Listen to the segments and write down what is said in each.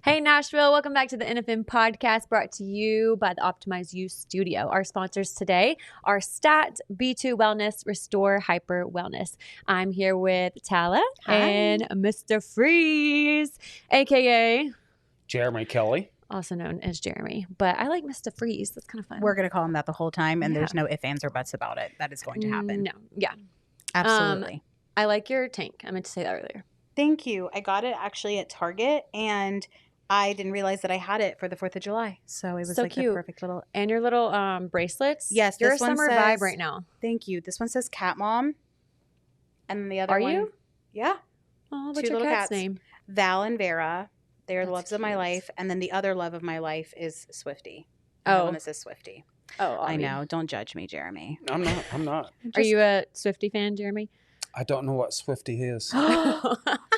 Hey, Nashville. Welcome back to the NFM Podcast, brought to you by the Optimize You Studio. Our sponsors today are Stat, B2 Wellness, Restore Hyper Wellness. I'm here with Tala and Mr. Freeze, a.k.a. Jeremy Kelley. Also known as Jeremy. But I like Mr. Freeze. That's kind of fun. We're going to call him that the whole time, and there's no ifs, ands, or buts about it. That is going to happen. No. Yeah. Absolutely. I like your tank. I meant to say that earlier. Thank you. I got it actually at Target, and I didn't realize that I had it for the 4th of July. So it was So like cute. the perfect little. And your little bracelets. Yes, You're this a one summer says- vibe right now. Thank you. This one says Cat Mom. And then the other Are one. you? Yeah. Oh, what's Two your little cat's cats. name? Val and Vera. They're the That's loves of my cute. life. And then the other love of my life is Swifty. My Oh. Mrs. Swifty. Oh, I Avi. know. Don't judge me, Jeremy. I'm not. Are you a Swiftie fan, Jeremy? I don't know what Swifty is.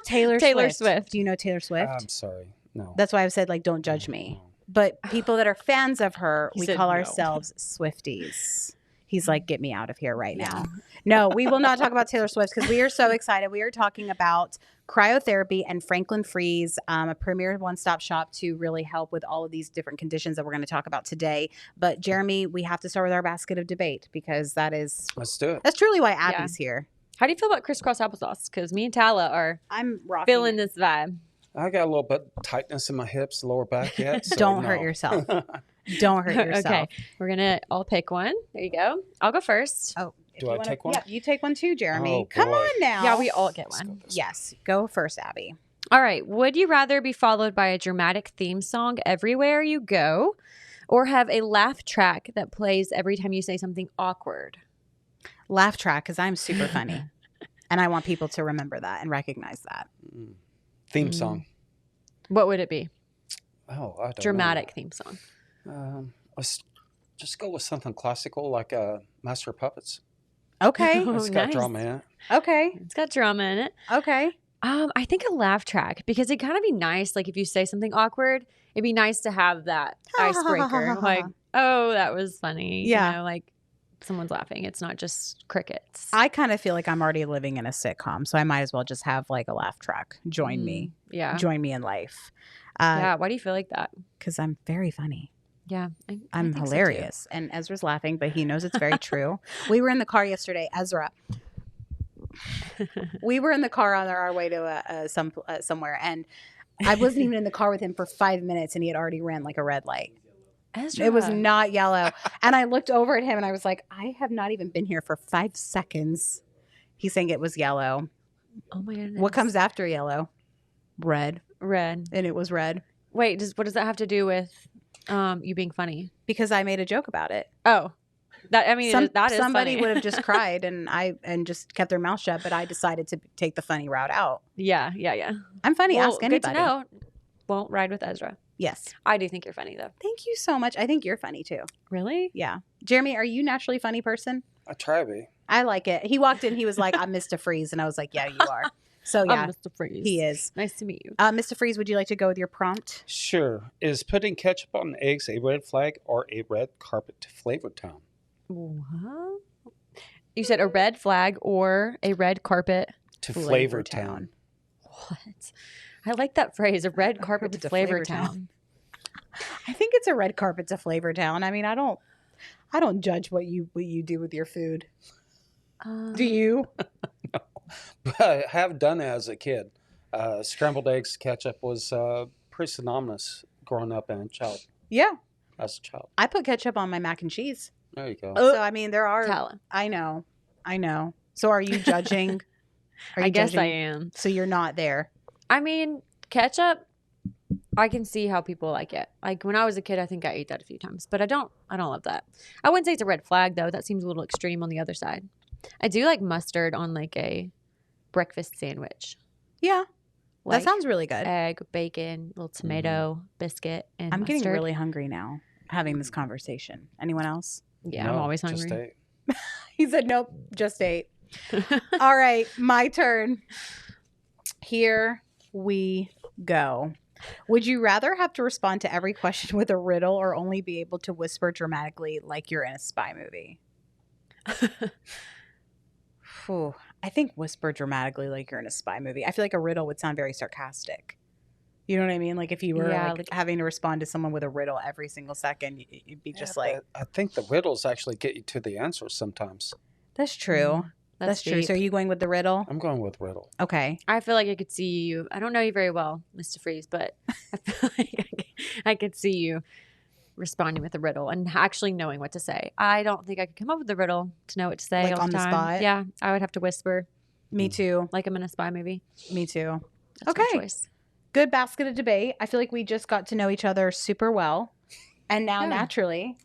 Taylor Taylor Swift. Swift. Do you know Taylor Swift? I'm sorry. No. That's why I've said, like, don't judge me. No. But people that are fans of her, He we said call no. ourselves Swifties. He's like, get me out of here right now. No, we will not talk about Taylor Swift because we are so excited. We are talking about Cryotherapy and Franklin Freeze, a premier one-stop shop to really help with all of these different conditions that we're going to talk about today. But Jeremy, we have to start with our basket of debate because Let's do it. that's truly why Abby's here. How do you feel about crisscross applesauce? Because me and Tala are I'm rocking. feeling this vibe. I got a little bit tightness in my hips, lower back yet. So Don't hurt no. yourself. Don't hurt yourself. Okay, we're gonna all pick one. There you go. I'll go first. Oh, if Do you I wanna- take one? Yeah, you take one too, Jeremy. Oh, Come boy. on now. Yeah, we all get Let's go one. this Yes, go first, Abby. All right. Would you rather be followed by a dramatic theme song everywhere you go, or have a laugh track that plays every time you say something awkward? Laugh track because I'm super funny. And I want people to remember that and recognize that. Theme song. What would it be? Oh, I don't Dramatic theme song. know. Let's just go with something classical like Master of Puppets. Okay. Oh, It's got nice. drama in it. Okay. It's got drama in it. Okay. I think a laugh track because it'd kind of be nice. Like if you say something awkward, it'd be nice to have that icebreaker. Like, oh, that was funny. Yeah. You know, like someone's laughing. It's not just crickets. I kind of feel like I'm already living in a sitcom, so I might as well just have like a laugh track. Join me. Yeah. Join me in life. Yeah. Why do you feel like that? Because I'm very funny. Yeah. I'm think so, too. hilarious. And Ezra's laughing, but he knows it's very true. We were in the car yesterday. Ezra. We were in the car on our way to somewhere, and I wasn't even in the car with him for 5 minutes, and he had already ran like a red light. Ezra. It was not yellow. And I looked over at him, and I was like, I have not even been here for 5 seconds. He's saying it was yellow. Oh my goodness. What comes after yellow? Red. red? And it was red Wait, what does that have to do with you being funny? because I made a joke about it. Oh, that is somebody funny. would have just cried and just kept their mouth shut, but I decided to take the funny route out. Yeah. I'm funny. Well, Ask anybody. Good to know. Won't ride with Ezra. Yes. I do think you're funny though. Thank you so much. I think you're funny too. Really? Yeah. Jeremy, are you naturally a funny person? I try to be. I like it. He walked in. He was like, I'm Mr. Freeze. And I was like, yeah, you are. So yeah, I'm Mr. Freeze. he is. Nice to meet you. Mr. Freeze, would you like to go with your prompt? Sure. Is putting ketchup on eggs a red flag or a red carpet to Flavor Town? What? You said a red flag or a red carpet. To Flavor Flavor Town. Town. What? I like that phrase. A red carpet to Flavor Town. I think it's a red carpet to Flavor Town. I mean, I don't judge what you do with your food. Do you? But I have done it as a kid. Scrambled eggs ketchup was pretty synonymous growing up and Yeah. as a child. I put ketchup on my mac and cheese. There you go. So I mean, there are. Tala. I know. So are you judging? I guess I am. So you're not there. I mean, ketchup, I can see how people like it. Like when I was a kid, I think I ate that a few times, but I don't love that. I wouldn't say it's a red flag though. That seems a little extreme on the other side. I do like mustard on like a breakfast sandwich. Yeah, Like that sounds really good. egg, bacon, little tomato, biscuit, and I'm mustard. getting really hungry now having this conversation. Anyone else? Yeah, No, I'm always just hungry. ate. He said, nope, just ate. All right, my turn. Here we go. Would you rather have to respond to every question with a riddle or only be able to whisper dramatically like you're in a spy movie? I think whisper dramatically like you're in a spy movie. I feel like a riddle would sound very sarcastic. You know what I mean? Like if you were Yeah, like having to respond to someone with a riddle every single second, you'd be just like, I think the riddles actually get you to the answers sometimes. that's true. That's true. deep. So are you going with the riddle? I'm going with riddle. Okay. I feel like I could see you. I don't know you very well, Mr. Freeze, but I feel like I could see you responding with a riddle and actually knowing what to say. I don't think I could come up with a riddle to know what to say Like all on the time. spot? Yeah, I would have to whisper Me too. like I'm in a spy movie. Me too. That's my Okay. choice. Good basket of debate. I feel like we just got to know each other super well. And now, Yeah. naturally,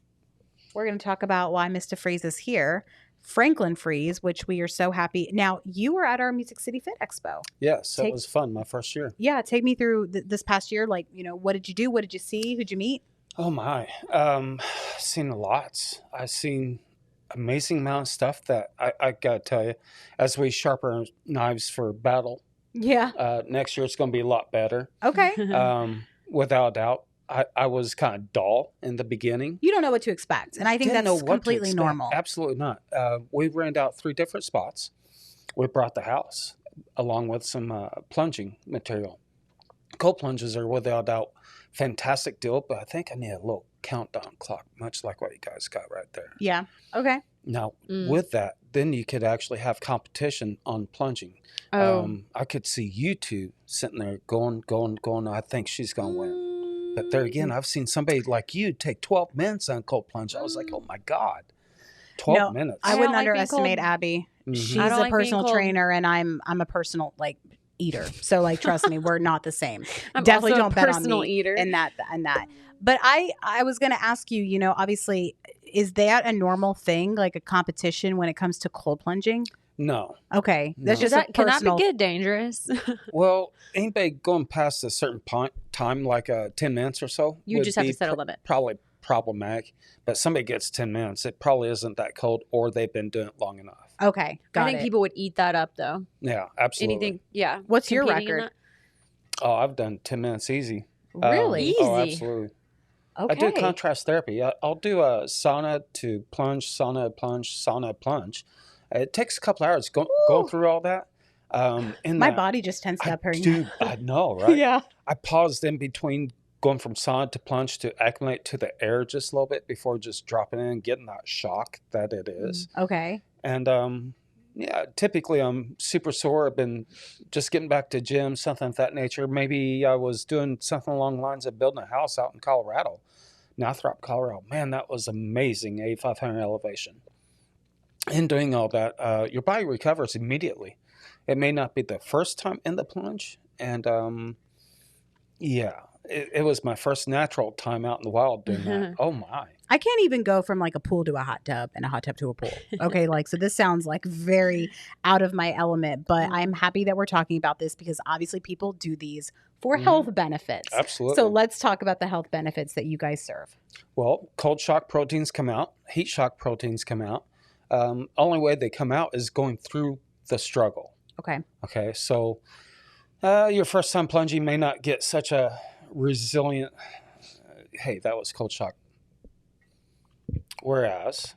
we're going to talk about why Mr. Freeze is here. Franklin Freeze, which we are so happy. Now, you were at our Music City Fit Expo. Yes, Take- it was fun. My first year. Yeah, take me through this past year. Like, what did you do? What did you see? Who'd you meet? Oh my, seen lots. I've seen amazing amount of stuff that I gotta tell you, as we sharpen our knives for battle, Yeah. next year it's going to be a lot better. Okay. Without a doubt. I was kind of dull in the beginning. You don't know what to expect. And I think Didn't know that's what to completely expect. normal. Absolutely not. We rented out 3 different spots. We brought the house along with some plunging material. Cold plunges are without a doubt fantastic deal, but I think I need a little countdown clock, much like what you guys got right there. Yeah. Okay. Now, Mm. with that, then you could actually have competition on plunging. Oh. I could see you two sitting there going. I think she's going to win. But there again, I've seen somebody like you take 12 minutes on cold plunge. I was like, oh my God, 12 No, minutes. I don't wouldn't like being underestimate cold. Abby. Mhm. She's I don't a like being personal cold. trainer, and I'm a personal eater. So trust me, we're not the same. I'm Definitely also a don't bet on personal me eater. and that. But I was going to ask you. Obviously, is that a normal thing, like a competition when it comes to cold plunging? No. Okay, that's No. just a Can that personal. get dangerous? Well, anybody going past a certain time, like 10 minutes or so, You would just have be to set a limit. Probably problematic. But somebody gets 10 minutes, it probably isn't that cold, or they've been doing it long enough. Okay, got I think it. people would eat that up though. Yeah, absolutely. Anything, yeah. What's your competing in record? Oh, I've done 10 minutes easy. Really? Oh, Easy. absolutely. Okay. I do contrast therapy. I'll do a sauna to plunge, sauna, plunge, sauna, plunge. It takes a couple hours going through all that. My body just tensed up. Dude, I know, right? Yeah. I paused in between going from sauna to plunge to acclimate to the air just a little bit before just dropping in and getting that shock that it is. Okay. And yeah, typically I'm super sore. I've been just getting back to gym, something of that nature. Maybe I was doing something along the lines of building a house out in Colorado, Northrop, Colorado. Man, that was amazing, 8,500 elevation. In doing all that, your body recovers immediately. It may not be the first time in the plunge. And yeah, it was my first natural time out in the wild doing that. Oh my. I can't even go from like a pool to a hot tub and a hot tub to a pool. Okay, so this sounds like very out of my element, but I'm happy that we're talking about this because obviously people do these for health benefits. Absolutely. So let's talk about the health benefits that you guys serve. Well, cold shock proteins come out, heat shock proteins come out. Only way they come out is going through the struggle. Okay. Okay, so your first time plunging may not get such a resilient, hey, that was cold shock. Whereas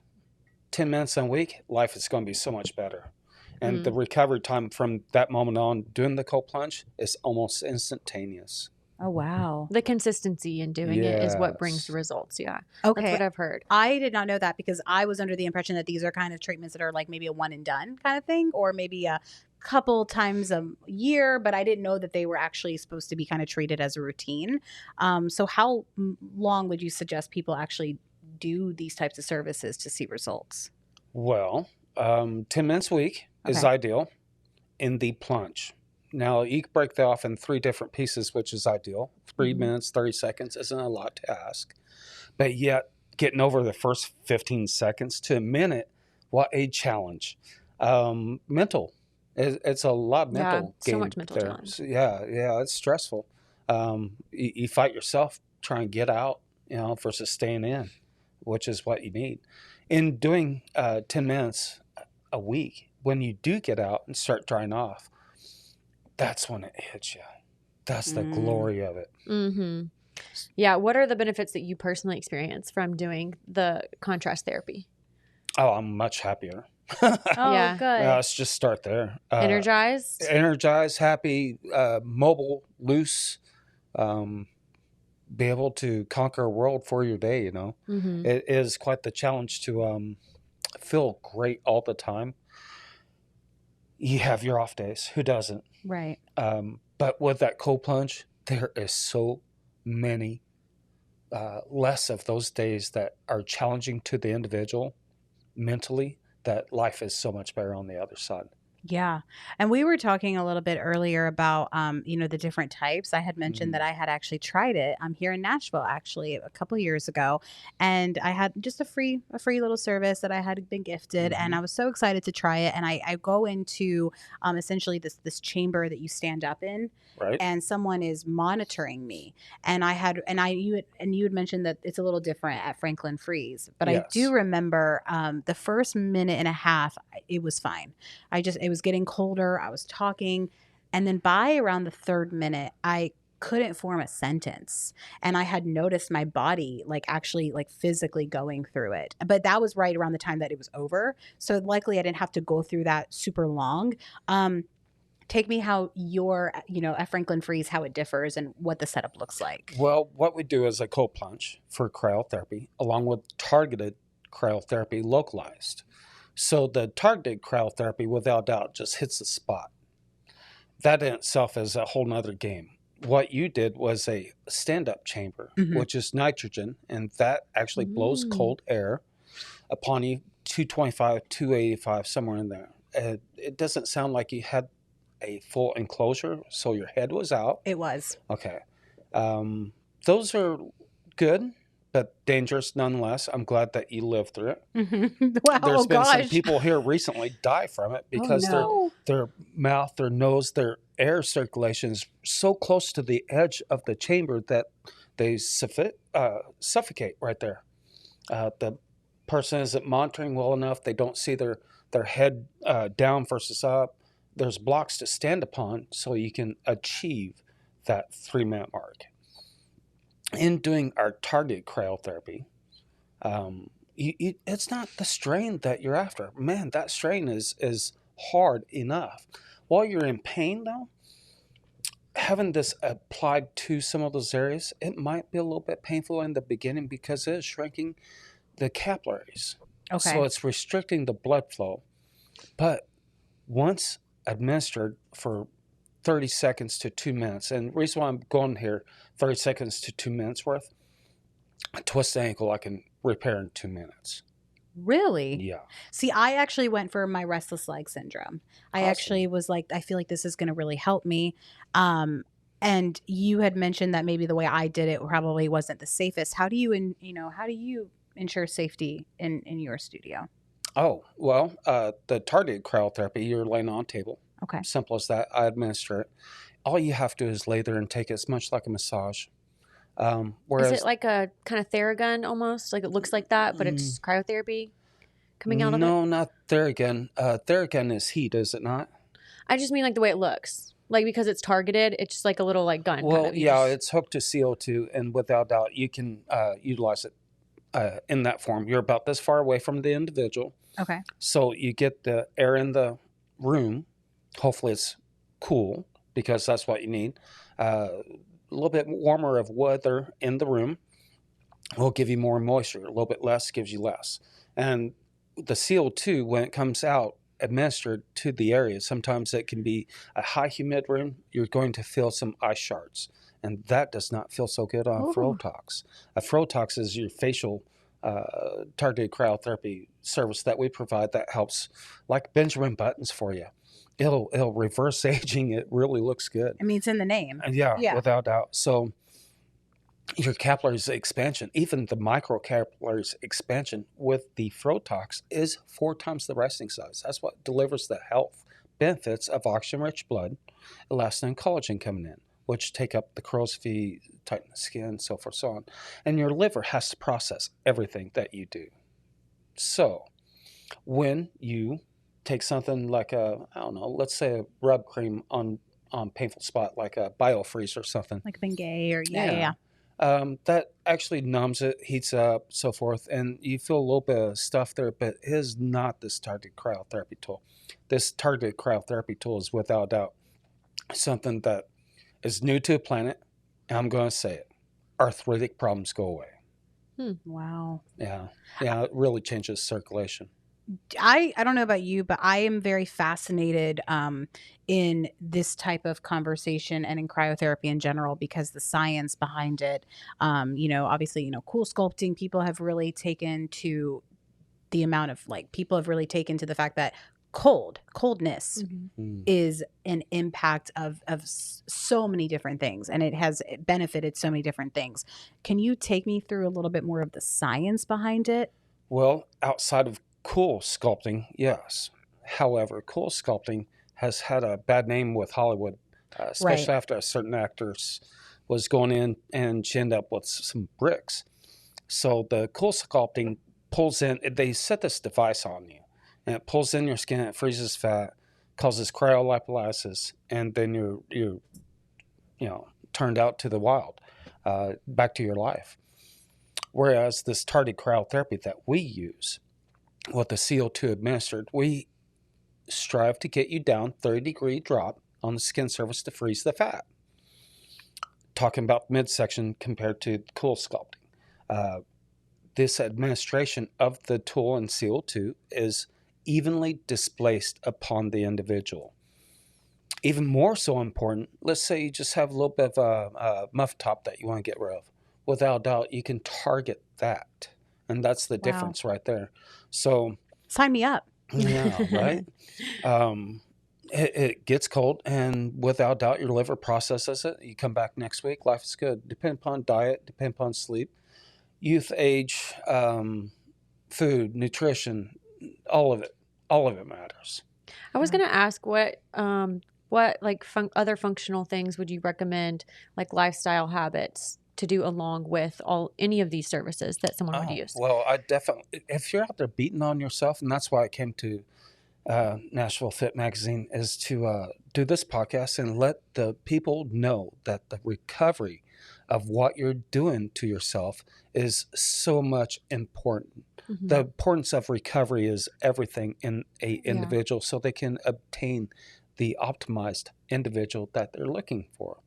10 minutes a week, life is going to be so much better. And the recovery time from that moment on doing the cold plunge is almost instantaneous. Oh, wow. The consistency in doing it is what brings Yes. the results. Yeah. Okay. That's what I've heard. I did not know that because I was under the impression that these are kind of treatments that are like maybe a one and done kind of thing, or maybe a couple times a year, but I didn't know that they were actually supposed to be kind of treated as a routine. So how long would you suggest people actually do these types of services to see results? Well, 10 minutes a week is Okay. ideal in the plunge. Now, you can break that off in 3 different pieces, which is ideal. 3 minutes, 30 seconds isn't a lot to ask. But yet, getting over the first 15 seconds to a minute, what a challenge. Mental. It's a lot of mental so game much mental there. challenge. So, yeah, it's stressful. You fight yourself, try and get out, versus staying in, which is what you need. In doing 10 minutes a week, when you do get out and start drying off, that's when it hits you. That's the glory of it. Mm-hmm. Yeah. What are the benefits that you personally experience from doing the contrast therapy? Oh, I'm much happier. Oh, Yeah. good. Let's just start there. Energized? Energized, happy, mobile, loose, be able to conquer a world for your day, you know. Mm-hmm. It is quite the challenge to feel great all the time. You have your off days. Who doesn't? Right. But with that cold plunge, there is so many less of those days that are challenging to the individual mentally, that life is so much better on the other side. Yeah. And we were talking a little bit earlier about, the different types. I had mentioned that I had actually tried it. I'm here in Nashville, actually, a couple of years ago. And I had just a free little service that I had been gifted. And I was so excited to try it. And I go into essentially this chamber that you stand up in. Right. And someone is monitoring me. And you had mentioned that it's a little different at Franklin Freeze. But Yes. I do remember the first minute and a half, it was fine. It was getting colder. I was talking. And then by around the third minute, I couldn't form a sentence. And I had noticed my body actually physically going through it. But that was right around the time that it was over. So likely I didn't have to go through that super long. Take me how at Franklin Freeze, how it differs and what the setup looks like. Well, what we do is a cold plunge for cryotherapy, along with targeted cryotherapy localized. So the targeted cryotherapy, without doubt, just hits the spot. That in itself is a whole nother game. What you did was a stand-up chamber, which is nitrogen, and that actually blows cold air upon you, 225, 285, somewhere in there. It doesn't sound like you had a full enclosure, so your head was out. It was. Okay. Those are good, but dangerous nonetheless. I'm glad that you lived through it. Wow, There's been some people here recently die from it because their mouth, their nose, their air circulation is so close to the edge of the chamber that they suffocate right there. The person isn't monitoring well enough. They don't see their head down versus up. There's blocks to stand upon so you can achieve that 3-minute mark. In doing our targeted cryotherapy, it's not the strain that you're after. Man, that strain is hard enough. While you're in pain, though, having this applied to some of those areas, it might be a little bit painful in the beginning because it is shrinking the capillaries. Okay. So it's restricting the blood flow. But once administered for 30 seconds to 2 minutes. And the reason why I'm going here, 30 seconds to 2 minutes worth, a twisted ankle I can repair in 2 minutes. Really? Yeah. See, I actually went for my restless leg syndrome. I actually was like, I feel like this is going to really help me. And you had mentioned that maybe the way I did it probably wasn't the safest. How do you ensure safety in your studio? Oh, well, the targeted cryotherapy, you're laying on a table. Okay. Simple as that. I administer it. All you have to do is lay there and take it. It's much like a massage. Whereas, is it like a kind of Theragun almost? Like it looks like that, but it's cryotherapy coming out of it? No, not Theragun. Theragun is heat, is it not? I just mean like the way it looks. Like because it's targeted, it's just like a little like gun. Well, kind of. It's hooked to CO2, and without doubt, you can utilize it in that form. You're about this far away from the individual. Okay. So you get the air in the room. Hopefully it's cool because that's what you need. A little bit warmer of weather in the room will give you more moisture. A little bit less gives you less. And the CO2, when it comes out, administered to the area, sometimes it can be a high humid room. You're going to feel some ice shards. And that does not feel so good on Frotox. A Frotox is your facial targeted cryotherapy service that we provide that helps, like Benjamin Buttons for you. It'll reverse aging. It really looks good. I mean, it's in the name. Yeah, without doubt. So your capillaries expansion, even the microcapillaries expansion with the Frotox is 4 times the resting size. That's what delivers the health benefits of oxygen-rich blood, elastin, and collagen coming in, which take up the crow's feet, tighten the skin, so forth, so on. And your liver has to process everything that you do. So when you take something like let's say a rub cream on painful spot, like a BioFreeze or something. Like Bengay or that actually numbs it, heats up, so forth, and you feel a little bit of stuff there, but it is not this targeted cryotherapy tool. This targeted cryotherapy tool is without doubt something that is new to the planet, And I'm going to say it. Arthritic problems go away. Wow. Yeah. Yeah, it really changes circulation. I don't know about you, but I am very fascinated in this type of conversation and in cryotherapy in general because the science behind it, obviously, cool sculpting, people have really taken to the amount of people have really taken to the fact that coldness is an impact of so many different things, and it has benefited so many different things. Can you take me through a little bit more of the science behind it? Well, outside of cool sculpting, yes. However, cool sculpting has had a bad name with Hollywood, especially after a certain actress was going in and she ended up with some bricks. So the cool sculpting pulls in, they set this device on you, and it pulls in your skin, it freezes fat, causes cryolipolysis, and then you're turned out to the wild, back to your life. Whereas this targeted cryotherapy that we use with the CO2 administered, we strive to get you down 30-degree drop on the skin surface to freeze the fat. Talking about midsection compared to cool sculpting. This administration of the tool and CO2 is evenly displaced upon the individual. Even more so important, let's say you just have a little bit of a muff top that you want to get rid of. Without doubt, you can target that. And that's the difference right there. So sign me up. Yeah, right? It gets cold, and without doubt, your liver processes it. You come back next week, life is good. Depend upon diet, depend upon sleep, youth, age, food, nutrition, all of it matters. I was going to ask what other functional things would you recommend, like lifestyle habits, to do along with any of these services that someone would use? Well, I definitely, if you're out there beating on yourself, and that's why I came to Nashville Fit Magazine, is to do this podcast and let the people know that the recovery of what you're doing to yourself is so much important. Mm-hmm. The importance of recovery is everything in a individual, so they can obtain the optimized individual that they're looking for.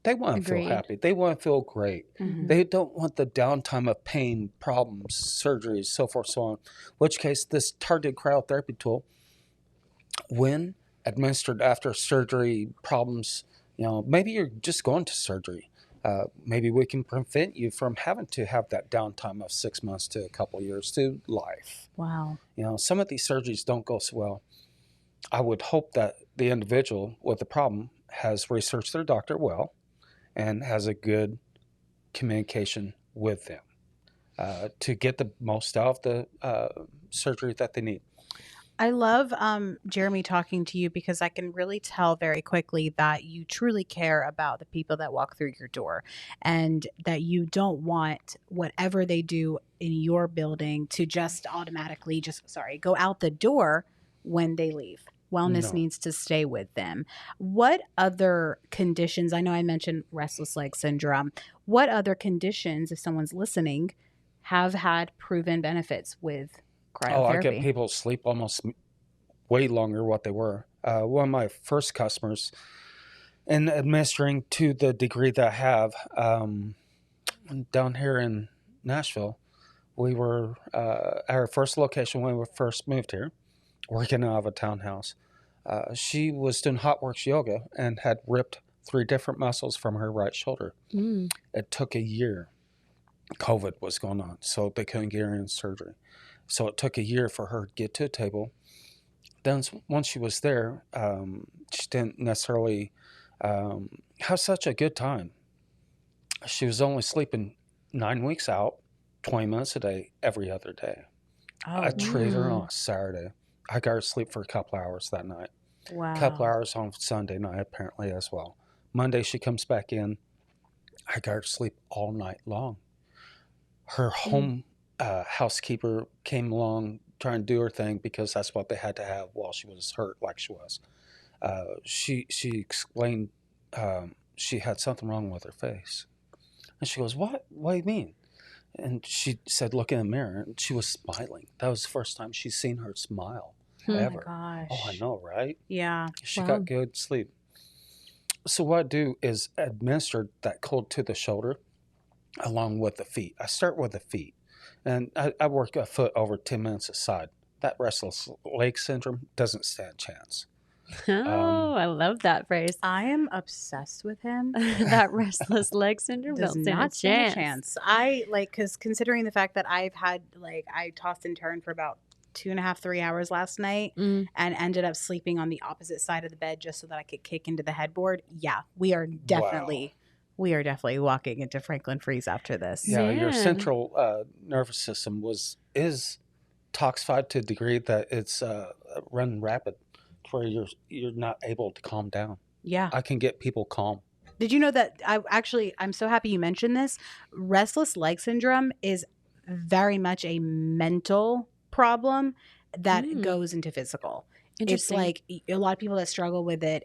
They want to feel happy. They want to feel great. Mm-hmm. They don't want the downtime of pain, problems, surgeries, so forth, so on. In which case, this targeted cryotherapy tool, when administered after surgery problems, maybe you're just going to surgery. Maybe we can prevent you from having to have that downtime of 6 months to a couple of years to life. Wow. Some of these surgeries don't go so well. I would hope that the individual with the problem has researched their doctor well and has a good communication with them to get the most out of the surgery that they need. I love, Jeremy, talking to you because I can really tell very quickly that you truly care about the people that walk through your door, and that you don't want whatever they do in your building to just automatically go out the door when they leave. Wellness needs to stay with them. What other conditions, I know I mentioned restless leg syndrome, what other conditions, if someone's listening, have had proven benefits with cryotherapy? I get people sleep almost way longer what they were. One of my first customers, and administering to the degree that I have, down here in Nashville, we were at our first location when we first moved here, working out of a townhouse. She was doing hot works yoga and had ripped 3 different muscles from her right shoulder. It took a year. COVID was going on, so they couldn't get her in surgery. So it took a year for her to get to a table. Then once she was there, she didn't necessarily have such a good time. She was only sleeping 9 weeks out, 20 minutes a day, every other day. I treated her on a Saturday. I got her to sleep for a couple hours that night. Wow. A couple hours on Sunday night, apparently, as well. Monday, she comes back in. I got her to sleep all night long. Her home housekeeper came along trying to do her thing because that's what they had to have while she was hurt like she was. She explained she had something wrong with her face. And she goes, What do you mean? And she said, look in the mirror. And she was smiling. That was the first time she's seen her smile ever. Oh, my gosh. Oh, I know, right? Yeah. She got good sleep. So what I do is administer that cold to the shoulder along with the feet. I start with the feet, and I work a foot over 10 minutes aside. That restless leg syndrome doesn't stand a chance. Oh, I love that phrase. I am obsessed with him. That restless leg syndrome Does don't not stand stand a chance. I because considering the fact that I've had I tossed and turned for about 2.5, 3 hours last night and ended up sleeping on the opposite side of the bed just so that I could kick into the headboard. Yeah, we are definitely walking into Franklin Freeze after this. Yeah, your Man. central nervous system is toxified to a degree that it's running rapid, where you're not able to calm down. Yeah. I can get people calm. Did you know that I'm so happy you mentioned this. Restless leg syndrome is very much a mental problem that goes into physical. It's like a lot of people that struggle with it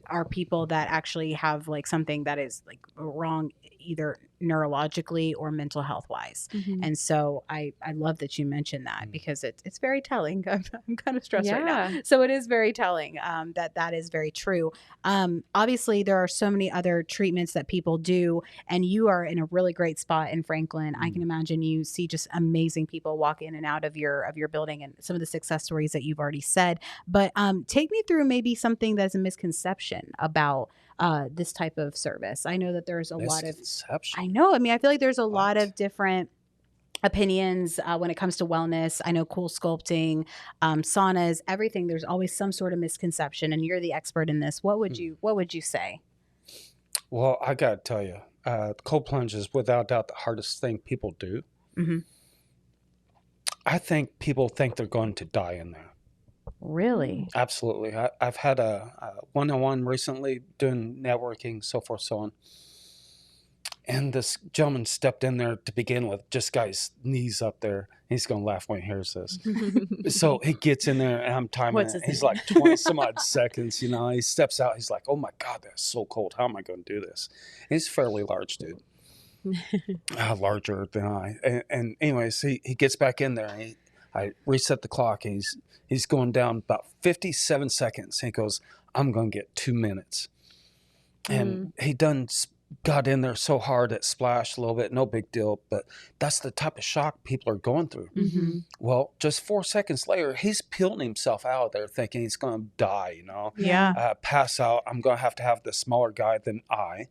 are people that actually have like something that is like wrong either neurologically or mental health wise. And so I love that you mentioned that because it's very telling. I'm kind of stressed right now. So it is very telling that is very true. Obviously there are so many other treatments that people do, and you are in a really great spot in Franklin. I can imagine you see just amazing people walk in and out of your building, and some of the success stories that you've already said. But take me through maybe something that's a misconception about this type of service. I know that there's a lot of, I know. I mean, I feel like there's a lot of different opinions when it comes to wellness. I know cool sculpting, saunas, everything. There's always some sort of misconception, and you're the expert in this. What would you say? Well, I got to tell you, cold plunge is without doubt the hardest thing people do. I think people think they're going to die in there. Really? Absolutely. I've had a one-on-one recently doing networking, so forth, so on. And this gentleman stepped in there to begin with, just got his knees up there. He's going to laugh when he hears this. So he gets in there, and I'm timing it. He's like 20 some odd seconds, you know. He steps out. He's like, oh, my God, that's so cold. How am I going to do this? And he's a fairly large dude. Larger than I. And anyways, he gets back in there, and I reset the clock, and he's going down about 57 seconds. And he goes, I'm going to get 2 minutes. And he got in there so hard it splashed a little bit, no big deal. But that's the type of shock people are going through. Well, just 4 seconds later, he's peeling himself out of there thinking he's going to die, you know. Pass out. I'm going to have the smaller guy than I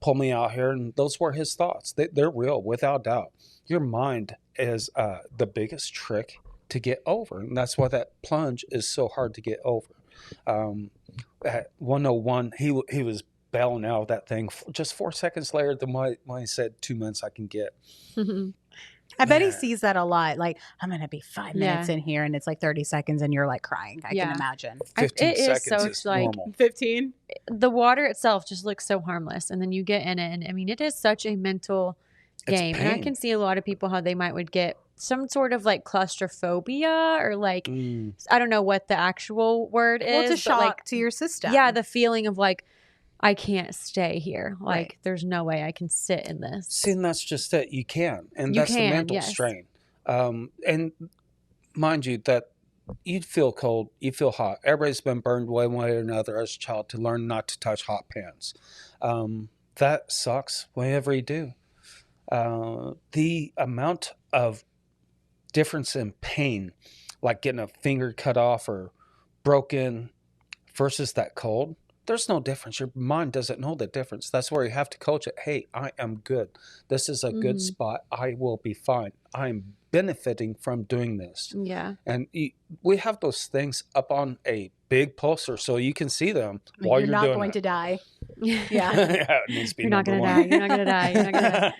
pull me out here. And those were his thoughts. They're real, without doubt. Your mind is the biggest trick to get over. And that's why that plunge is so hard to get over. At 101, he was bailing out of that thing just 4 seconds later than when he said 2 minutes I can get. I bet he sees that a lot. Like, I'm going to be 5 minutes in here, and it's like 30 seconds, and you're like crying. I can imagine. 15 seconds is normal. 15? The water itself just looks so harmless, and then you get in it, and I mean, it is such a mental game. And I can see a lot of people how they would get some sort of like claustrophobia or like I don't know what the actual word is. Well, it's a shock to your system. Yeah, the feeling of like, I can't stay here. Like, there's no way I can sit in this. See, and that's just it. You can. And that's the mental strain. And mind you, that you feel cold, you feel hot. Everybody's been burned one way or another as a child to learn not to touch hot pans. That sucks whenever you do. The amount of difference in pain, like getting a finger cut off or broken versus that cold, there's no difference. Your mind doesn't know the difference. That's where you have to coach it. Hey, I am good. This is a good spot. I will be fine. I'm benefiting from doing this. Yeah. And we have those things up on a big poster so you can see them while you're not doing going it. to die. Yeah. It needs to be You're not going to die. You're not going to die. You're not going to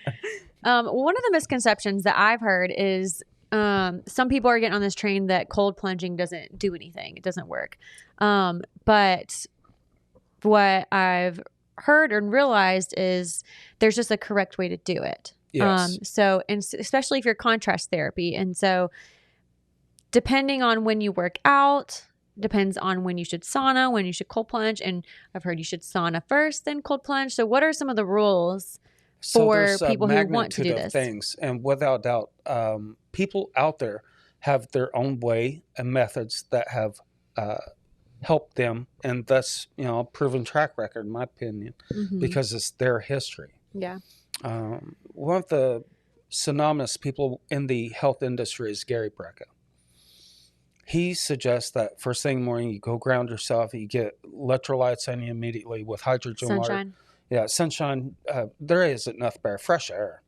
die. One of the misconceptions that I've heard is some people are getting on this train that cold plunging doesn't do anything. It doesn't work. But what I've heard and realized is there's just a correct way to do it. Yes. So, and especially if you're contrast therapy. And so depending on when you work out, depends on when you should sauna, when you should cold plunge. And I've heard you should sauna first, then cold plunge. So what are some of the rules for people who want to do this? Things. And without doubt, people out there have their own way and methods that have help them, and that's, a proven track record, in my opinion, because it's their history. Yeah. One of the synonymous people in the health industry is Gary Brecka. He suggests that first thing in the morning, you go ground yourself, you get electrolytes on you immediately with hydrogen Sunshine. water. Yeah, sunshine. There isn't nothing better. Fresh air.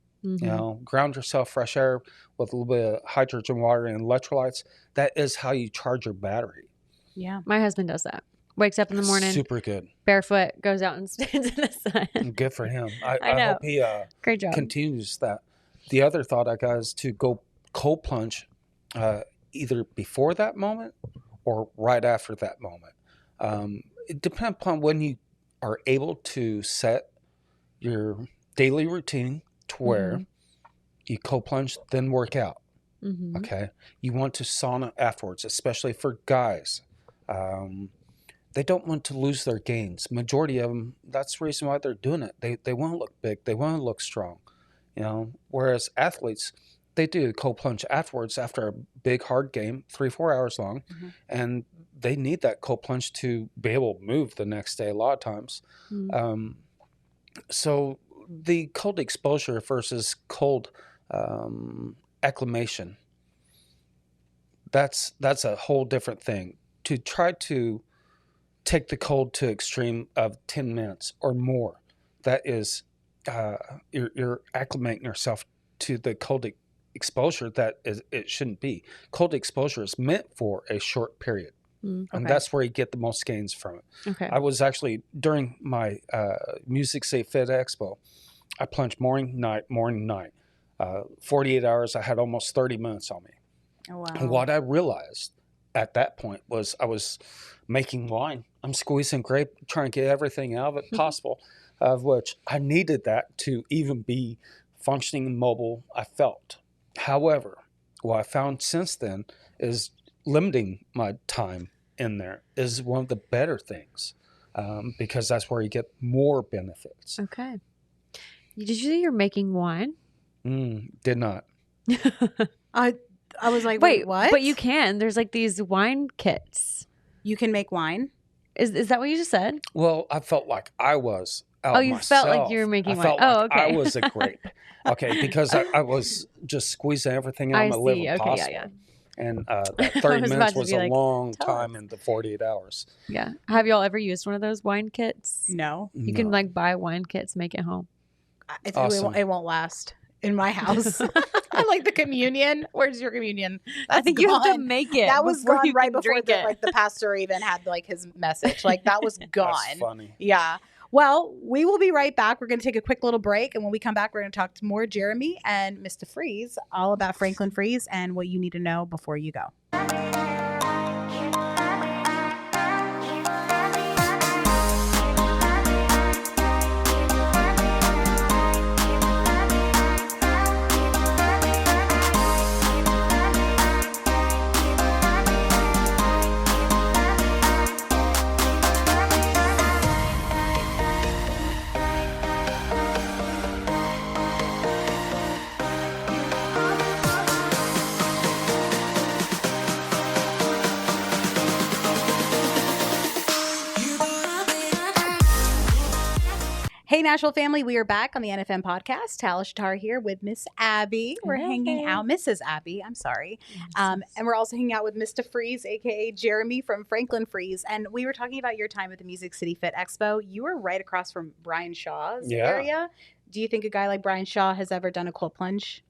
Ground yourself, fresh air with a little bit of hydrogen water and electrolytes. That is how you charge your battery. Yeah. My husband does that. Wakes up in the morning, Super good. barefoot, goes out and stands in the sun. Good for him. I know. hope he Great job. continues that. The other thought I got is to go cold plunge either before that moment or right after that moment. It depends upon when you are able to set your daily routine to where you cold plunge, then work out. Okay. You want to sauna afterwards, especially for guys. They don't want to lose their gains. Majority of them, that's the reason why they're doing it. They want to look big. They want to look strong. Whereas athletes, they do cold plunge afterwards after a big hard game, 3-4 hours long, and they need that cold plunge to be able to move the next day a lot of times. So the cold exposure versus cold acclimation, that's a whole different thing. To try to take the cold to extreme of 10 minutes or more, that is you're acclimating yourself to the cold exposure that it shouldn't be. Cold exposure is meant for a short period. And that's where you get the most gains from it. Okay. I was actually, during my Music City Fit Expo, I plunged morning, night. 48 hours, I had almost 30 minutes on me. Oh, wow. And what I realized at that point was I was making wine. I'm squeezing grape, trying to get everything out of it possible, of which I needed that to even be functioning and mobile, I felt. However, what I found since then is limiting my time in there is one of the better things, because that's where you get more benefits. Okay. Did you say you're making wine? Did not. I was like, Wait, what? But you can. There's like these wine kits. You can make wine? Is that what you just said? Well, I felt like I was out you myself. felt like you were making I wine. felt Oh, like okay. I was a grape. Okay, because I was just squeezing everything out I of my liver see. Okay, possible. yeah. And that I 30 was about minutes to was be a like, long tell time us. in the 48 hours. Yeah. Have y'all ever used one of those wine kits? No. You can like buy wine kits, make it home. Awesome. It won't last in my house. I like the communion. Where's your communion? I think you have to gone. make it. That was before gone you right can before drink it. the pastor even had like his message. Like that was gone. That's funny. Yeah. Well, we will be right back. We're going to take a quick little break. And when we come back, we're going to talk to more Jeremy and Mr. Freeze all about Franklin Freeze and what you need to know before you go. Hey, Nashville family, we are back on the NFM Podcast. Tala, Shatara here with Miss Abby. We're hanging out, Mrs. Abby, I'm sorry. And we're also hanging out with Mr. Freeze, aka Jeremy from Franklin Freeze. And we were talking about your time at the Music City Fit Expo. You were right across from Brian Shaw's area. Do you think a guy like Brian Shaw has ever done a cold plunge?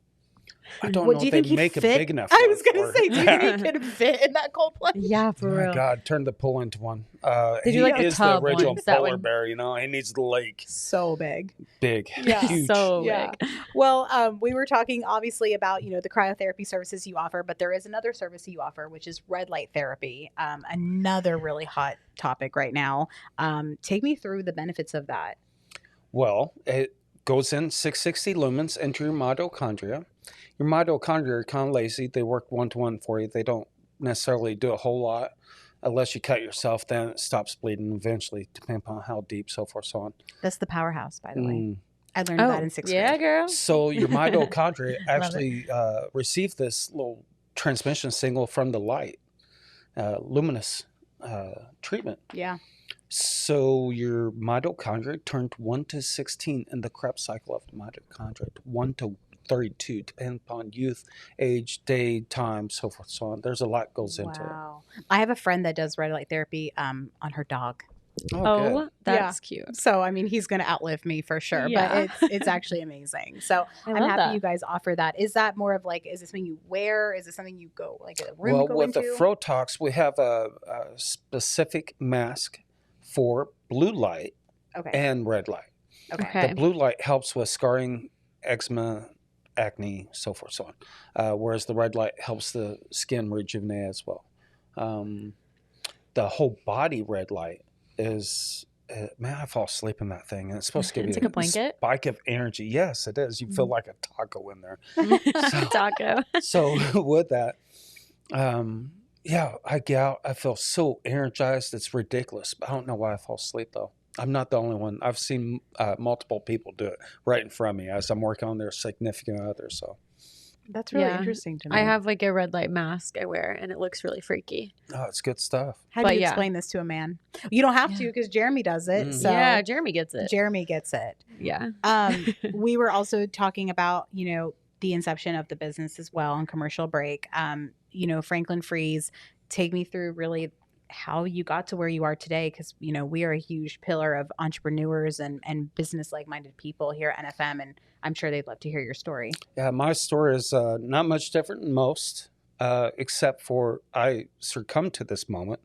I don't know if they make it big enough. I was going to say, do you think he could fit in that cold plunge? Yeah, for Oh real. my God, turn the pool into one. They do like a is tub the original one. Is that polar one? bear, He needs the lake. So big. Big. Yeah. Huge. So Yeah. big. Well, we were talking obviously about, the cryotherapy services you offer, but there is another service you offer, which is red light therapy. Another really hot topic right now. Take me through the benefits of that. Well, it goes in 660 lumens into your mitochondria. Your mitochondria are kind of lazy. They work one-to-one for you. They don't necessarily do a whole lot unless you cut yourself. Then it stops bleeding eventually, depending upon how deep, so forth, so on. That's the powerhouse, by the way. I learned Oh, that in sixth yeah, grade. girl. So your mitochondria actually receive this little transmission signal from the light, luminous treatment. Yeah. So your mitochondria turned 1 to 16 in the Krebs cycle of the mitochondria, 1 to 32, depending upon youth, age, day, time, so forth, so on. There's a lot goes into it. Wow. I have a friend that does red light therapy on her dog. Oh, good. That's cute. So, I mean, he's going to outlive me for sure, Yeah. but it's actually amazing. So I'm happy you guys offer that. Is that more of like, is this something you wear? Is it something you go like a room Well, go with into? the Frotox, we have a specific mask for blue light and red light. Okay. The blue light helps with scarring, eczema, acne, so forth, so on. Whereas the red light helps the skin rejuvenate as well. The whole body red light is, man, I fall asleep in that thing. And it's supposed to give It's you like a blanket? spike of energy. Yes, it is. You feel like a taco in there. Taco. So with that, I get out. I feel so energized. It's ridiculous. I don't know why I fall asleep, though. I'm not the only one. I've seen multiple people do it right in front of me as I'm working on their significant other. So that's really interesting to know. I have like a red light mask I wear, and it looks really freaky. Oh, it's good stuff. How do you explain this to a man? You don't have to because Jeremy does it. So yeah, Jeremy gets it. Jeremy gets it. Yeah. We were also talking about, the inception of the business as well on commercial break. Franklin Freeze, take me through really how you got to where you are today, because we are a huge pillar of entrepreneurs and business like-minded people here at NFM, and I'm sure they'd love to hear your story. Yeah, my story is not much different than most, except for I succumbed to this moment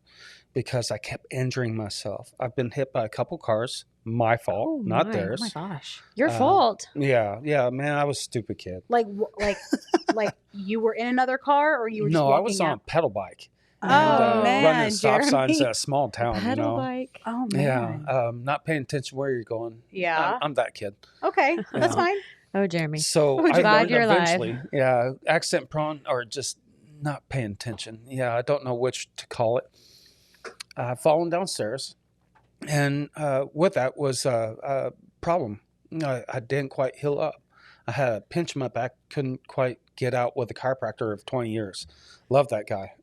because I kept injuring myself. I've been hit by a couple cars, my fault, not theirs. Oh my gosh, your fault. Yeah, man, I was a stupid kid. Like you were in another car, or you were just No, I was out? on a pedal bike. Oh, man, running stop Jeremy. signs in a small town, Pedal bike. Oh man. Yeah, not paying attention where you're going. Yeah. I'm that kid. Okay, that's fine. Oh, Jeremy. So I'm I glad learned you're eventually. alive. Yeah, accident prone or just not paying attention. Yeah, I don't know which to call it. Falling downstairs, and with that was a problem. I didn't quite heal up. I had a pinch in my back, couldn't quite get out with a chiropractor of 20 years. Love that guy.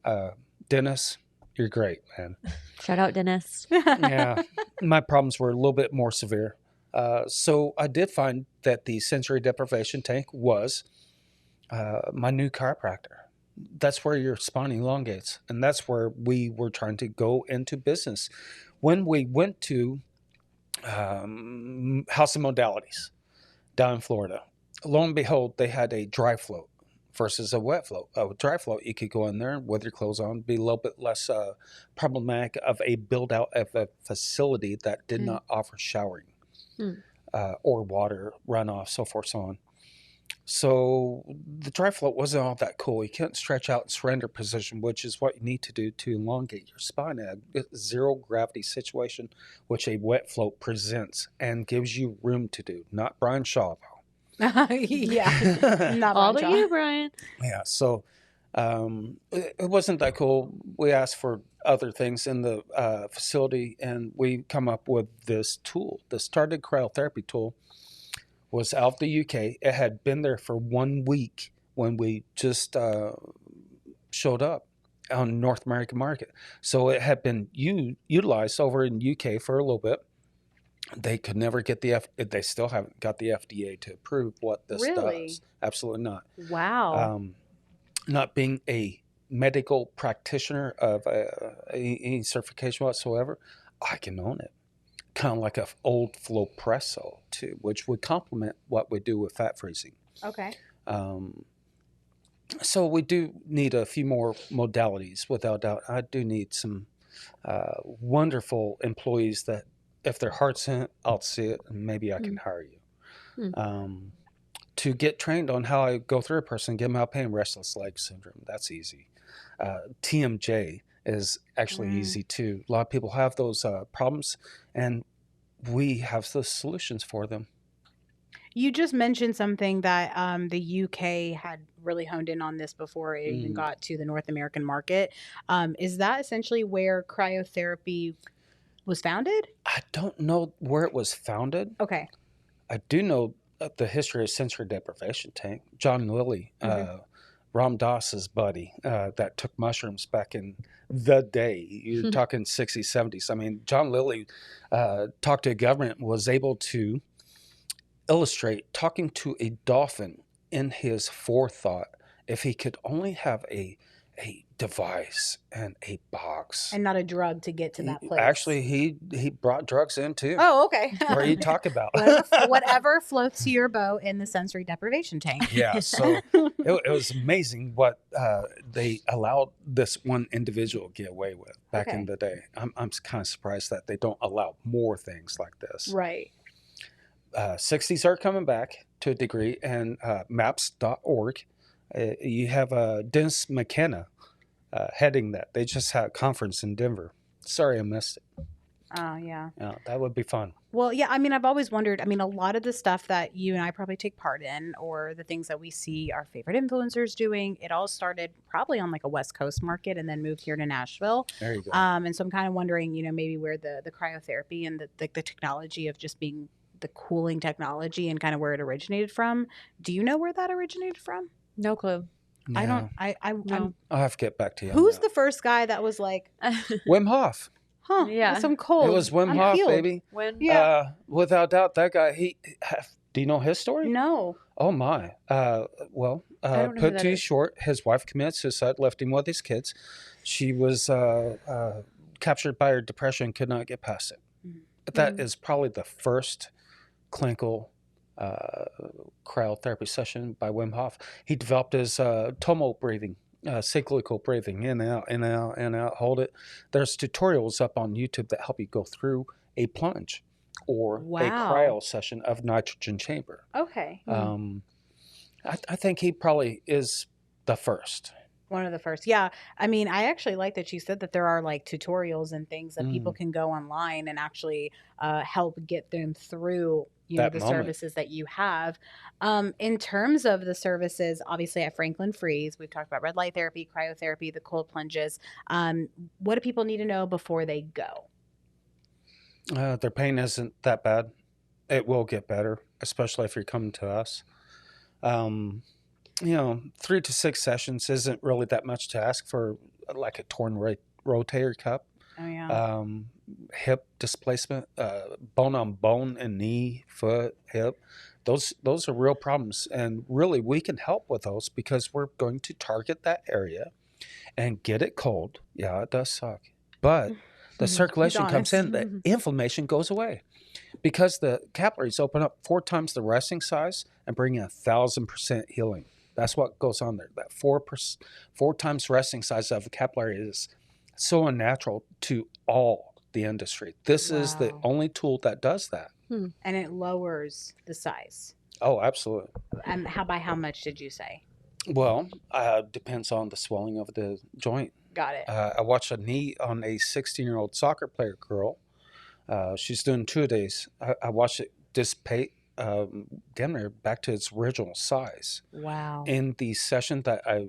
Dennis, you're great, man. Shout out, Dennis. Yeah, my problems were a little bit more severe. So I did find that the sensory deprivation tank was my new chiropractor. That's where your spine elongates, and that's where we were trying to go into business. When we went to House of Modalities down in Florida, lo and behold, they had a dry float versus a wet float. A dry float, you could go in there with your clothes on, be a little bit less problematic of a build out of a facility that did not offer showering or water runoff, so forth, so on. So the dry float wasn't all that cool. You couldn't stretch out in surrender position, which is what you need to do to elongate your spine. A zero gravity situation, which a wet float presents and gives you room to do. Not Brian Shaw, though. Yeah, not All Brian but Shaw. you, Brian. Yeah, so it wasn't that cool. We asked for other things in the facility, and we come up with this tool. The started cryotherapy tool was out of the UK. It had been there for 1 week when we just showed up on the North American market. So it had been utilized over in UK for a little bit. They could never get they still haven't got the FDA to approve what this does. Absolutely not. Wow. Not being a medical practitioner of any certification whatsoever, I can own it. Kind of like an old Flowpresso too, which would complement what we do with fat freezing. Okay. So we do need a few more modalities, without doubt. I do need some wonderful employees that, if their heart's in it, I'll see it, and maybe I can hire you. To get trained on how I go through a person, get them out pain, restless leg syndrome. That's easy. TMJ is actually easy too. A lot of people have those problems, and we have the solutions for them. You just mentioned something that the UK had really honed in on this before it even got to the North American market. Is that essentially where cryotherapy was founded? I don't know where it was founded. Okay. I do know the history of sensory deprivation tank. John Lilly, Ram Dass's buddy, that took mushrooms back in the day. You're talking 60s, 70s. I mean, John Lilly talked to a government, was able to illustrate talking to a dolphin in his forethought if he could only have a device and a box. And not a drug to get to that place. Actually, he brought drugs in too. Oh, okay. Where you talk about whatever floats to your boat in the sensory deprivation tank. Yeah, so it was amazing what they allowed this one individual to get away with back in the day. I'm kind of surprised that they don't allow more things like this. Right. 60s are coming back to a degree, and maps.org. You have Dennis McKenna heading that. They just had a conference in Denver. Sorry I missed it. Oh, yeah. That would be fun. Well, yeah, I mean, I've always wondered, a lot of the stuff that you and I probably take part in, or the things that we see our favorite influencers doing, it all started probably on like a West Coast market and then moved here to Nashville. There you go. And so I'm kind of wondering, maybe where the cryotherapy and the technology of just being the cooling technology and kind of where it originated from. Do you know where that originated from? No clue. No. I don't. No. I'll have to get back to you. Who's the first guy that was like, Wim Hof. Yeah. with some cold? It was Wim I'm Hof, healed. baby. When? Yeah. Without doubt, that guy. Do you know his story? No. Oh my. Well, I don't know who put that too is. short. His wife committed suicide, left him with his kids. She was captured by her depression, could not get past it. That is probably the first clinical cryotherapy session by Wim Hof. He developed his tomo breathing, cyclical breathing, in and out, in and out, in and out, hold it. There's tutorials up on YouTube that help you go through a plunge or a cryo session of nitrogen chamber. Okay. I think he probably is the first. One of the first. Yeah. I mean, I actually like that you said that there are like tutorials and things that people can go online and actually help get them through the services that you have. In terms of the services, obviously at Franklin Freeze, we've talked about red light therapy, cryotherapy, the cold plunges. What do people need to know before they go? Their pain isn't that bad. It will get better, especially if you're coming to us. 3 to 6 sessions isn't really that much to ask for, like a torn rotator cuff. Oh, yeah. Hip displacement, bone on bone and knee, foot, hip. Those are real problems. And really, we can help with those because we're going to target that area and get it cold. Yeah, it does suck. But the circulation comes in, the inflammation goes away. Because the capillaries open up 4 times the resting size and bring in 1,000% healing. That's what goes on there. That 4 times resting size of the capillary is so unnatural to all the industry. This is the only tool that does that. And it lowers the size. Oh, absolutely. And by how much did you say? Well, depends on the swelling of the joint. Got it. I watched a knee on a 16-year-old soccer player girl. She's doing 2 days. I watched it dissipate damn near back to its original size. Wow. In the session that I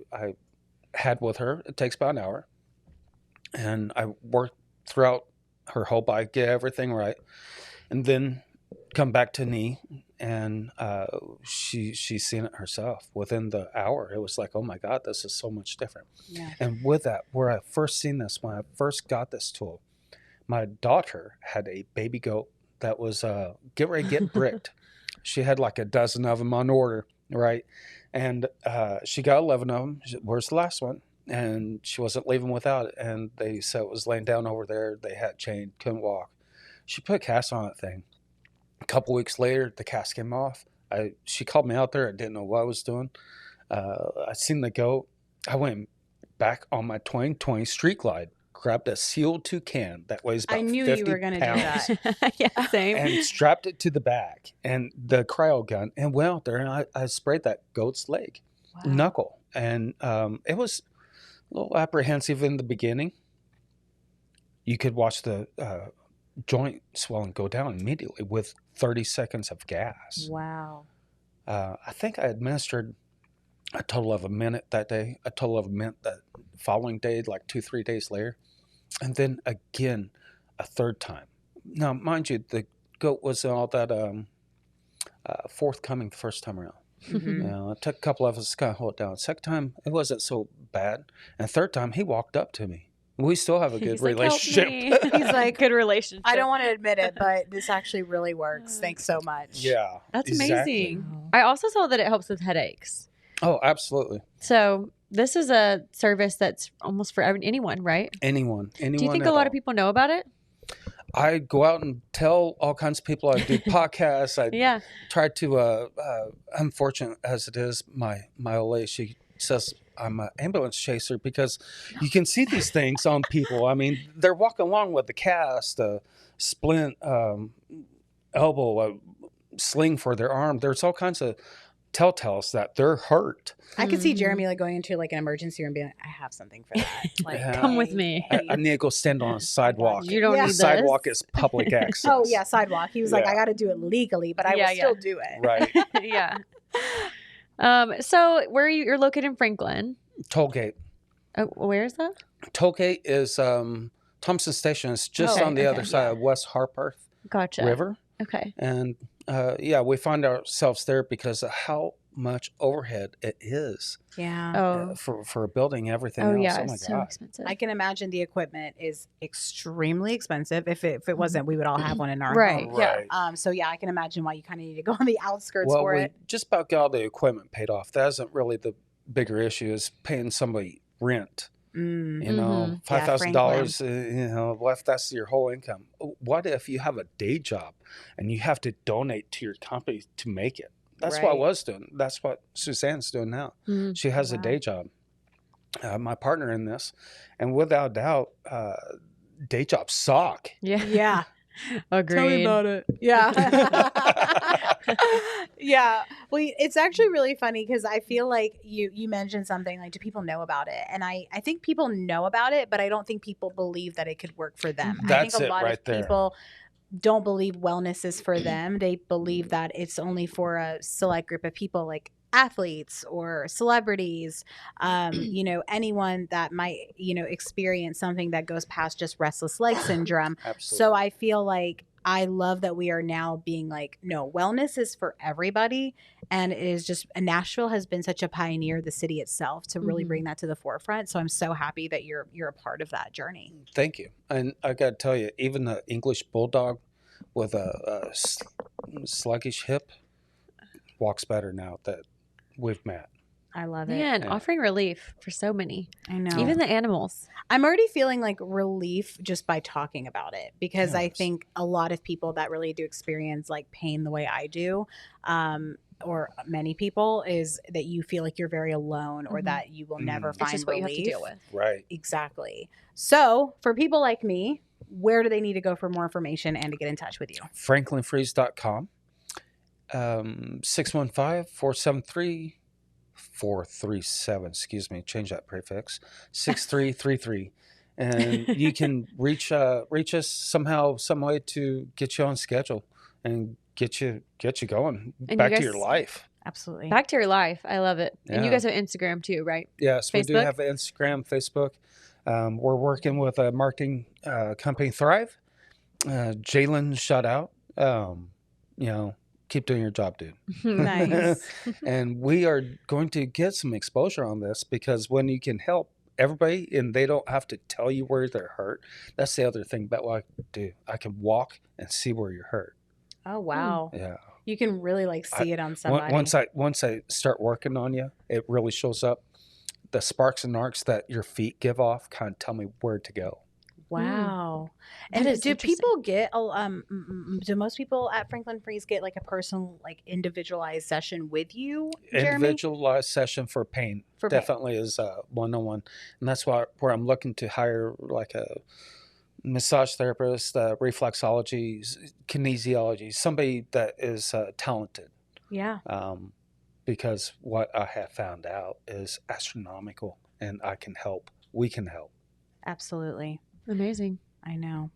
had with her, it takes about an hour. And I worked throughout her whole body, get everything right. And then come back to knee, and she's seen it herself. Within the hour, it was like, oh my God, this is so much different. Yeah. And with that, where I first seen this, when I first got this tool, my daughter had a baby goat that was get ready to get bricked. She had like a dozen of them on order, right? And she got 11 of them. She said, where's the last one? And she wasn't leaving without it. And they said it was laying down over there. They had chained, couldn't walk. She put a cast on that thing. A couple weeks later, the cast came off. She called me out there. I didn't know what I was doing. I seen the goat. I went back on my 2020 Street Glide, grabbed a CO2 can that weighs about 50 pounds. I knew you were going to do that. Yeah, same. And strapped it to the back and the cryo gun and went out there and I sprayed that goat's leg, knuckle. And it was a little apprehensive in the beginning. You could watch the joint swelling go down immediately with 30 seconds of gas. Wow. I think I administered a total of a minute that day, a total of a minute that following day, like 2-3 days later. And then again, a third time. Now, mind you, the goat wasn't all that forthcoming the first time around. Mm-hmm. It took a couple of us to kind of hold it down. Second time, it wasn't so bad. And third time, he walked up to me. We still have a good He's like, "Help relationship. me." He's like, good relationship. I don't want to admit it, but this actually really works. Thanks so much. Yeah. That's exactly. amazing. I also saw that it helps with headaches. Oh, absolutely. So this is a service that's almost for anyone, right? Anyone. Do you think a lot of people know about it? I go out and tell all kinds of people. I do podcasts. I try to, unfortunate as it is, my old lady, she says I'm an ambulance chaser because you can see these things on people. I mean, they're walking along with the cast, a splint, elbow, a sling for their arm. There's all kinds of telltales that they're hurt. I could see Jeremy like going into like an emergency room and being like, I have something for that. Like, come with me. I need to go stand on a sidewalk. You don't need this. Sidewalk is public access. Oh yeah, sidewalk. He was like, I got to do it legally, but I will still do it. Right. Yeah. So where are you? You're located in Franklin. Tollgate. Where is that? Tollgate is Thompson Station. It's just on the other side of West Harpeth River. Okay. And we find ourselves there because of how much overhead it is. Yeah. For building everything else. Yeah, Oh my it's so God. expensive. I can imagine the equipment is extremely expensive. If it wasn't, we would all have one in our right. home. Yeah. So yeah, I can imagine why you kind of need to go on the outskirts Well, for we it. just about got all the equipment paid off. That isn't really the bigger issue. Is paying somebody rent. You know, $5,000. Left. That's your whole income. What if you have a day job and you have to donate to your company to make it? That's what I was doing. That's what Suzanne's doing now. She has a day job. My partner in this, and without doubt, day jobs suck. Yeah. Yeah. Agreed. Tell me about it. Yeah. Yeah. Well, it's actually really funny because I feel like you mentioned something like, do people know about it? And I think people know about it, but I don't think people believe that it could work for them. That's I think a it lot right of there. people don't believe wellness is for them. They believe that it's only for a select group of people, like athletes or celebrities, anyone that might, experience something that goes past just restless leg syndrome. Absolutely. So I feel like I love that we are now being like, no, wellness is for everybody. And it is just, Nashville has been such a pioneer, the city itself, to really bring that to the forefront. So I'm so happy that you're a part of that journey. Thank you. And I got to tell you, even the English bulldog with a sluggish hip walks better now that we've met. I love it. Yeah, and offering relief for so many. I know. Even the animals. I'm already feeling like relief just by talking about it because I think a lot of people that really do experience like pain the way I do, or many people, is that you feel like you're very alone or that you will never find it's just relief. what you have to deal with. Right. Exactly. So for people like me, where do they need to go for more information and to get in touch with you? FranklinFreeze.com. 615-473-437, change that prefix, 6333. And you can reach us somehow, some way to get you on schedule and get you going And back you to guys- your life. Absolutely. Back to your life. I love it. And you Yeah. guys have Instagram too, right? Yes, we do Facebook? have Instagram, Facebook. We're working with a marketing company, Thrive. Jalen, shout out. Keep doing your job, dude. Nice. And we are going to get some exposure on this because when you can help everybody and they don't have to tell you where they're hurt, that's the other thing about what I can do. I can walk and see where you're hurt. Oh, wow. Yeah. You can really like see it on somebody. Once I start working on you, it really shows up. The sparks and arcs that your feet give off kind of tell me where to go. Wow. That And is do interesting. people get do most people at Franklin Freeze get like a personal, like individualized session with you, Jeremy? Individualized session for pain For pain. definitely is one-on-one, and that's where I'm looking to hire like a massage therapist, reflexology, kinesiology, somebody that is talented. Yeah. Because what I have found out is astronomical, and I can help. We can help. Absolutely. Amazing. I know.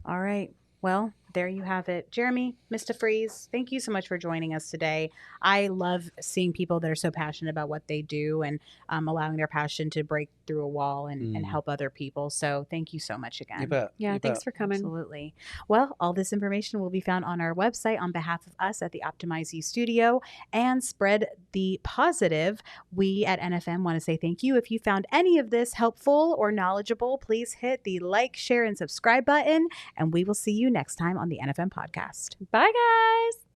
All right. Well, there you have it. Jeremy, Mr. Freeze, thank you so much for joining us today. I love seeing people that are so passionate about what they do and allowing their passion to break through a wall and help other people. So thank you so much again. You bet. Yeah, You thanks bet. for coming. Absolutely. Well, all this information will be found on our website on behalf of us at the Optimize You Studio, and spread the positive. We at NFM want to say thank you. If you found any of this helpful or knowledgeable, please hit the like, share, and subscribe button, and we will see you next time on the NFM podcast. Bye, guys.